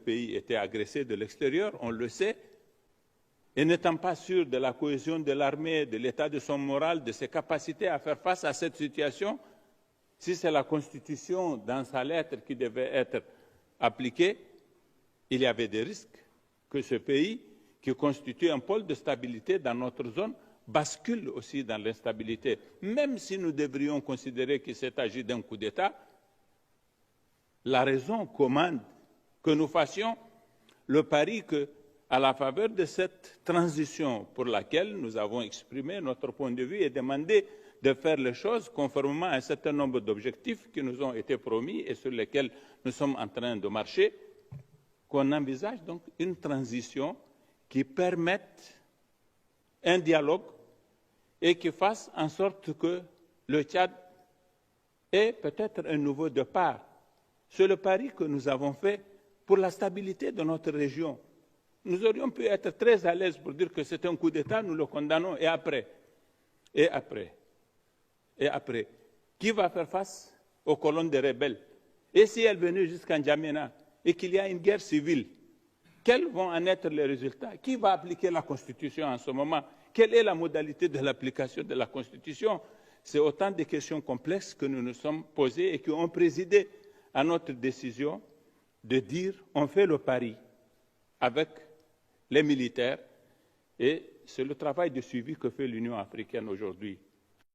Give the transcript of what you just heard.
pays était agressé de l'extérieur, on le sait, et n'étant pas sûr de la cohésion de l'armée, de l'état de son moral, de ses capacités à faire face à cette situation, si c'est la Constitution dans sa lettre qui devait être appliquée, il y avait des risques que ce pays, qui constitue un pôle de stabilité dans notre zone, bascule aussi dans l'instabilité. Même si nous devrions considérer qu'il s'est agi d'un coup d'État, la raison commande que nous fassions le pari que, à la faveur de cette transition pour laquelle nous avons exprimé notre point de vue et demandé de faire les choses conformément à un certain nombre d'objectifs qui nous ont été promis et sur lesquels nous sommes en train de marcher, qu'on envisage donc une transition qui permette un dialogue et qui fasse en sorte que le Tchad ait peut-être un nouveau départ. C'est le pari que nous avons fait pour la stabilité de notre région. Nous aurions pu être très à l'aise pour dire que c'est un coup d'État, nous le condamnons, et après, qui va faire face aux colonnes des rebelles? Et si elles venaient jusqu'à N'Djamena et qu'il y a une guerre civile, quels vont en être les résultats? Qui va appliquer la Constitution en ce moment? Quelle est la modalité de l'application de la Constitution? C'est autant de questions complexes que nous nous sommes posées et qui ont présidé à notre décision de dire on fait le pari avec les militaires, et c'est le travail de suivi que fait l'Union africaine aujourd'hui.